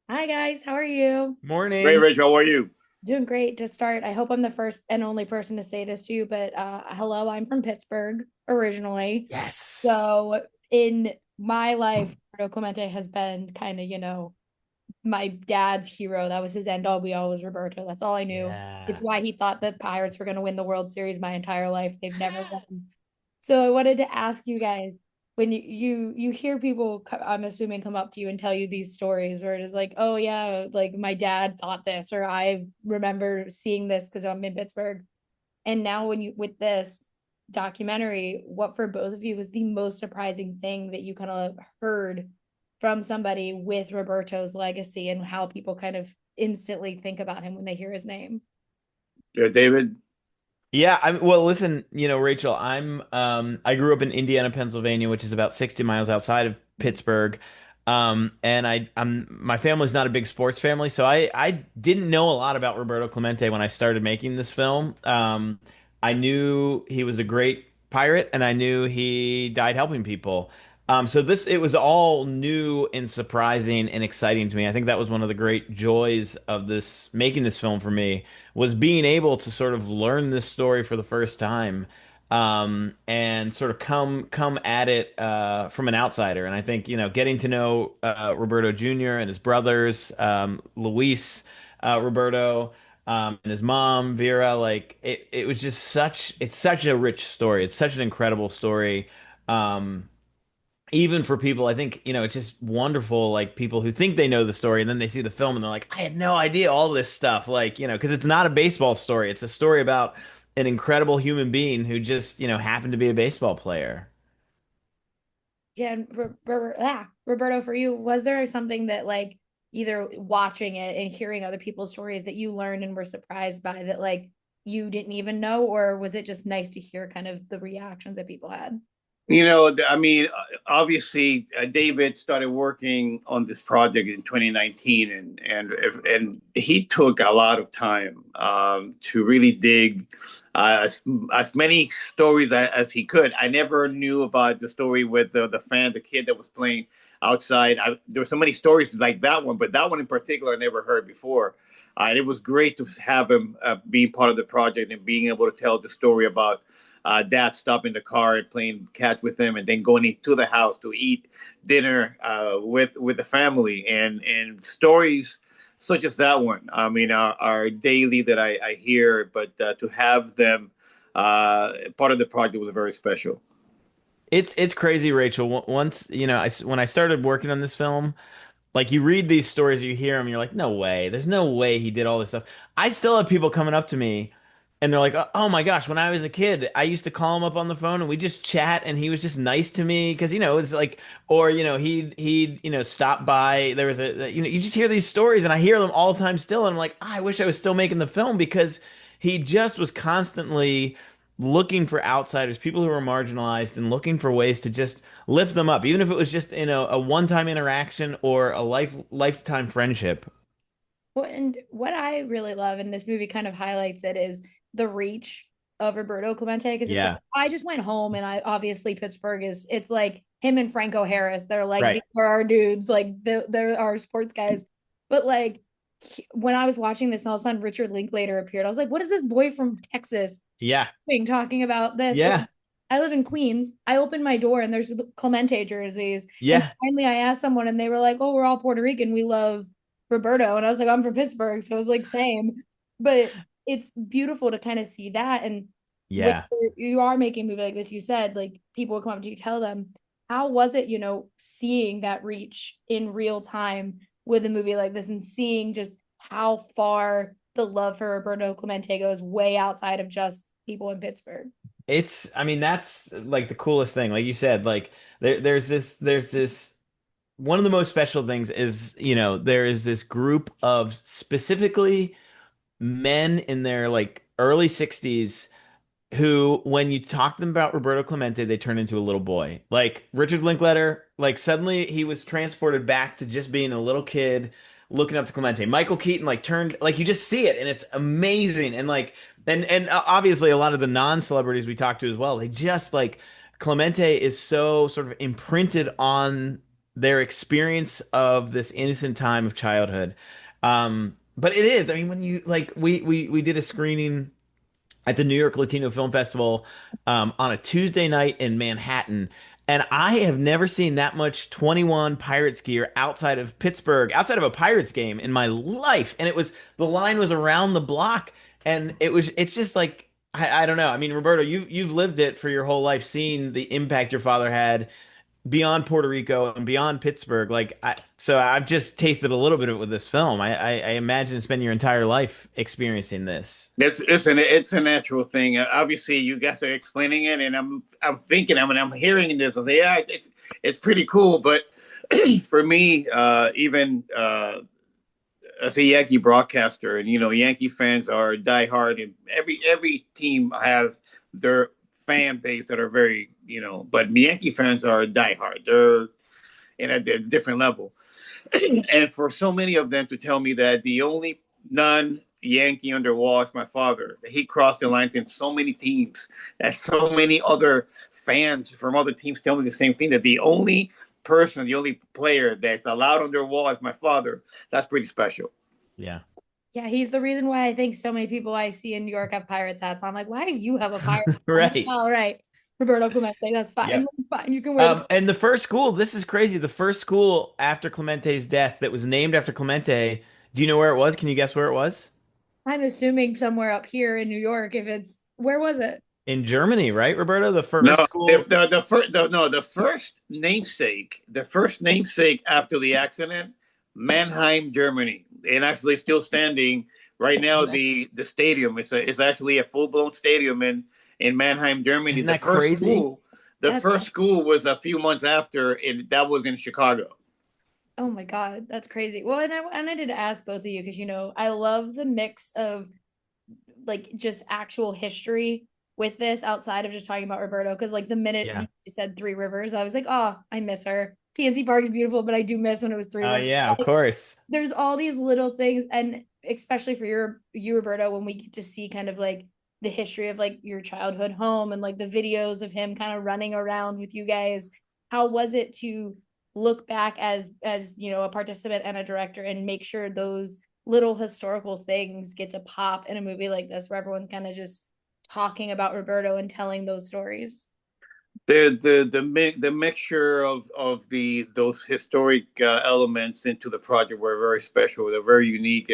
Hi guys, how are you? Great, Morning. Rachel. How are you? Doing great to start. I hope I'm the first and only person to say this to you, but hello, I'm from Pittsburgh originally. Yes. So in my life, Roberto Clemente has been kind of, my dad's hero. That was his end all be all was Roberto. That's all I knew. It's Yeah. why he thought the Pirates were going to win the World Series my entire life. They've never won. So I wanted to ask you guys when you hear people, I'm assuming, come up to you and tell you these stories where it is like, oh yeah, like my dad thought this, or I remember seeing this because I'm in Pittsburgh. And now when you with this documentary, what for both of you was the most surprising thing that you kind of heard from somebody with Roberto's legacy and how people kind of instantly think about him when they hear his name? Yeah, David. Yeah, well, listen, Rachel, I grew up in Indiana, Pennsylvania, which is about 60 miles outside of Pittsburgh. And my family's not a big sports family, so I didn't know a lot about Roberto Clemente when I started making this film. I knew he was a great pirate and I knew he died helping people. So it was all new and surprising and exciting to me. I think that was one of the great joys of this making this film for me was being able to sort of learn this story for the first time, and sort of come at it from an outsider. And I think getting to know Roberto Jr. and his brothers, Luis, Roberto. And his mom, Vera, like it was just it's such a rich story. It's such an incredible story. Um, Even for people, I think, it's just wonderful, like people who think they know the story and then they see the film and they're like, I had no idea all this stuff. Like, because it's not a baseball story. It's a story about an incredible human being who just, happened to be a baseball player. Yeah, and Roberto, for you, was there something that like either watching it and hearing other people's stories that you learned and were surprised by that like you didn't even know, or was it just nice to hear kind of the reactions that people had? Obviously, David started working on this project in 2019, and he took a lot of time to really dig as many stories as he could. I never knew about the story with the kid that was playing outside. There were so many stories like that one, but that one in particular I never heard before. And it was great to have him being part of the project and being able to tell the story about dad stopping the car and playing catch with him, and then going into the house to eat dinner with the family, and stories such as that one. I mean, are daily that I hear, but to have them part of the project was very special. It's crazy, Rachel. Once, when I started working on this film, like you read these stories, you hear them, you're like, no way. There's no way he did all this stuff. I still have people coming up to me and they're like, oh my gosh, when I was a kid, I used to call him up on the phone and we just chat and he was just nice to me because it's like, or he'd stop by. There was you just hear these stories and I hear them all the time still and I'm like, I wish I was still making the film because he just was constantly looking for outsiders, people who were marginalized, and looking for ways to just lift them up, even if it was just in a one-time interaction or a lifetime friendship. Well, and what I really love, and this movie kind of highlights it, is the reach of Roberto Clemente. Because it's like Yeah, I just went home, and I obviously Pittsburgh is it's like him and Franco Harris. They're like right. these are our dudes, like they're our sports guys. But like when I was watching this, and all of a sudden Richard Linklater appeared, I was like, what is this boy from Texas Yeah, doing talking about this? But yeah, I live in Queens. I opened my door, and there's Clemente jerseys. And yeah. finally, I asked someone, and they were like, "Oh, we're all Puerto Rican. We love Roberto." And I was like, "I'm from Pittsburgh," so I was like, "Same." But it's beautiful to kind of see that. And when Yeah. you are making a movie like this, you said like people will come up to you, tell them, how was it, seeing that reach in real time with a movie like this and seeing just how far the love for Roberto Clemente goes way outside of just people in Pittsburgh. I mean, that's like the coolest thing. Like you said, like there's this one of the most special things is, there is this group of specifically men in their like early 60s who, when you talk to them about Roberto Clemente, they turn into a little boy. Like Richard Linklater, like suddenly he was transported back to just being a little kid looking up to Clemente. Michael Keaton like turned like you just see it and it's amazing. And like and obviously a lot of the non-celebrities we talked to as well, they just like Clemente is so sort of imprinted on their experience of this innocent time of childhood. But it is, I mean, when you like we did a screening at the New York Latino Film Festival on a Tuesday night in Manhattan. And I have never seen that much 21 Pirates gear outside of Pittsburgh, outside of a Pirates game in my life. And it was, the line was around the block. And it's just like, I don't know. I mean, Roberto, you've lived it for your whole life, seeing the impact your father had beyond Puerto Rico and beyond Pittsburgh. So I've just tasted a little bit of it with this film. I imagine spending your entire life experiencing this. It's a natural thing. Obviously, you guys are explaining it, and I'm thinking. I mean, I'm hearing this. I say, yeah, it's pretty cool. But for me, even as a Yankee broadcaster, and Yankee fans are diehard, and every team has their fan base that are very, but Yankee fans are diehard. They're in a different level. And for so many of them to tell me that the only non-Yankee on their wall is my father, he crossed the lines in so many teams, that so many other fans from other teams tell me the same thing, that the only person, the only player that's allowed on their wall is my father. That's pretty special. Yeah. Yeah, he's the reason why I think so many people I see in New York have Pirates hats. I'm like, why do you have a Pirates hat? I'm like, Right. all right, Roberto Clemente, that's fine. Yep. Fine, you can wear the. And the first school, this is crazy. The first school after Clemente's death that was named after Clemente, do you know where it was? Can you guess where it was? I'm assuming somewhere up here in New York. If it's where was it? In Germany, right, Roberto? The first No, school. the first namesake after the accident, Mannheim, Germany, and actually still standing right now. Isn't that, The stadium is actually a full blown stadium in Mannheim, Germany. isn't that crazy? The That's first school was a few months after, and that was in Chicago. oh my God, that's crazy. Well, and I did ask both of you because I love the mix of like just actual history with this outside of just talking about Roberto. Because like the minute Yeah. you said Three Rivers, I was like, oh, I miss her. PNC Park is beautiful, but I do miss when it was Three Rivers. Yeah, of Like, course. there's all these little things, and especially for you, Roberto, when we get to see kind of like the history of like your childhood home and like the videos of him kind of running around with you guys. How was it to look back as a participant and a director and make sure those little historical things get to pop in a movie like this where everyone's kind of just talking about Roberto and telling those stories? The mixture of the those historic elements into the project were very special. They're very unique,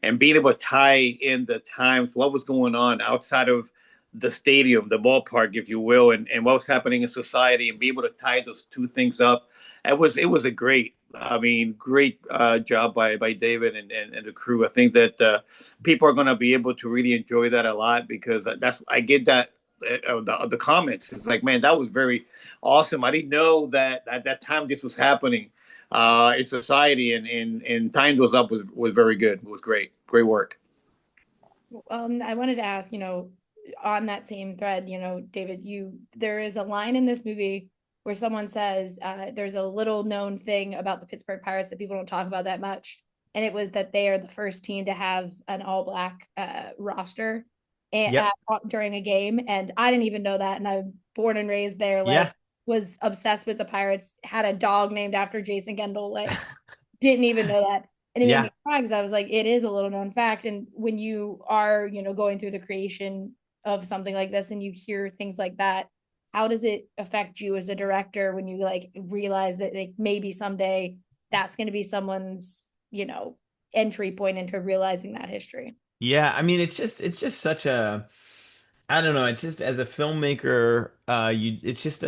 and being able to tie in the times, what was going on outside of the stadium, the ballpark, if you will, and what was happening in society, and be able to tie those two things up. It was a great. I mean, great job by David and the crew. I think that people are going to be able to really enjoy that a lot, because I get that the comments. It's like, man, that was very awesome. I didn't know that at that time this was happening in society, and tying those up was very good. It was great work. I wanted to ask, on that same thread, David, there is a line in this movie where someone says there's a little known thing about the Pittsburgh Pirates that people don't talk about that much, and it was that they are the first team to have an all black roster and, Yep. during a game, and I didn't even know that, and I'm born and raised there, like Yeah. was obsessed with the Pirates, had a dog named after Jason Kendall, like didn't even know that. And it made Yeah. me cry because I was like, it is a little known fact. And when you are, going through the creation of something like this and you hear things like that, how does it affect you as a director when you like realize that like maybe someday that's going to be someone's, entry point into realizing that history? Yeah. I mean, it's just such a, I don't know. It's just, as a filmmaker, it just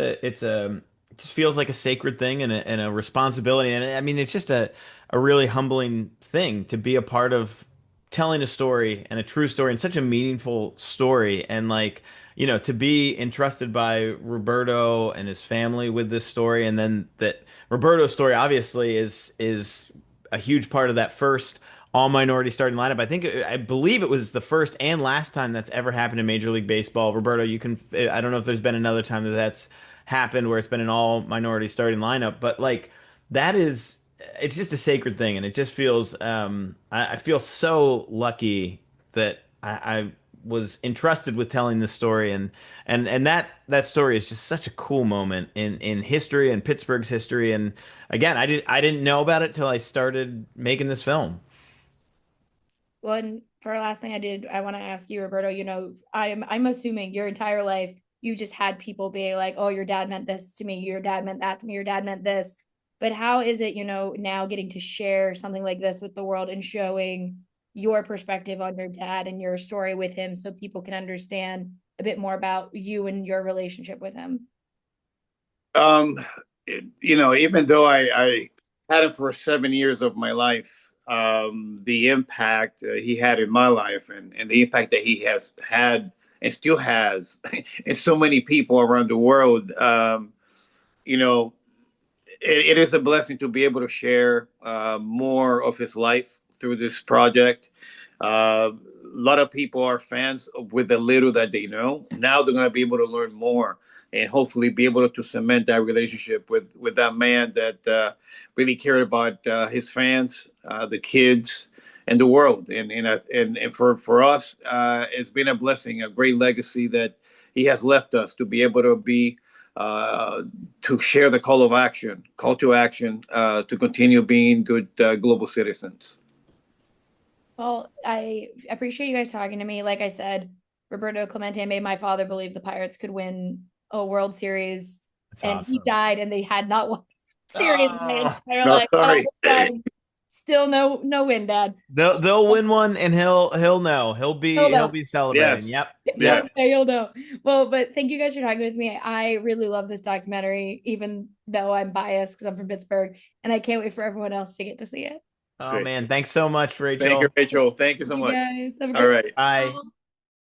feels like a sacred thing, and a responsibility. And I mean, it's just a really humbling thing to be a part of telling a story, and a true story, and such a meaningful story. And like, to be entrusted by Roberto and his family with this story. And then that Roberto's story obviously is a huge part of that first all minority starting lineup. I believe it was the first and last time that's ever happened in Major League Baseball. Roberto, I don't know if there's been another time that's happened where it's been an all minority starting lineup, but like that is, it's just a sacred thing. And it just feels, I feel so lucky that was entrusted with telling this story, and that story is just such a cool moment in history and Pittsburgh's history. And again, I didn't know about it till I started making this film. Well, and for our last thing I want to ask you, Roberto, I'm assuming your entire life you just had people being like, oh, your dad meant this to me, your dad meant that to me, your dad meant this. But how is it, now getting to share something like this with the world and showing your perspective on your dad and your story with him so people can understand a bit more about you and your relationship with him? Um, even though I had him for 7 years of my life, the impact he had in my life, and the impact that he has had and still has in so many people around the world, you know, it is a blessing to be able to share more of his life through this project. A lot of people are fans with the little that they know. Now they're going to be able to learn more and hopefully be able to cement that relationship with that man that really cared about his fans, the kids, and the world. And for us, it's been a blessing, a great legacy that he has left us to be able to be uh, to share the call to action, to continue being good global citizens. Well, I appreciate you guys talking to me. Like I said, Roberto Clemente made my father believe the Pirates could win a World Series, That's and he awesome. died, and they had not won a series in my Oh, entire No, life. Oh, sorry. God. Still no win, Dad. they'll win one, and he'll know. Still He'll no. be celebrating. Yes. Yep. Yeah. Yep. One day you'll know. Well, but thank you guys for talking with me. I really love this documentary, even though I'm biased because I'm from Pittsburgh, and I can't wait for everyone else to get to see it. Oh Great. man, thanks so much, Thank you, Rachel. Rachel. Thank you Thank so you much. guys. Have a All great right. Bye.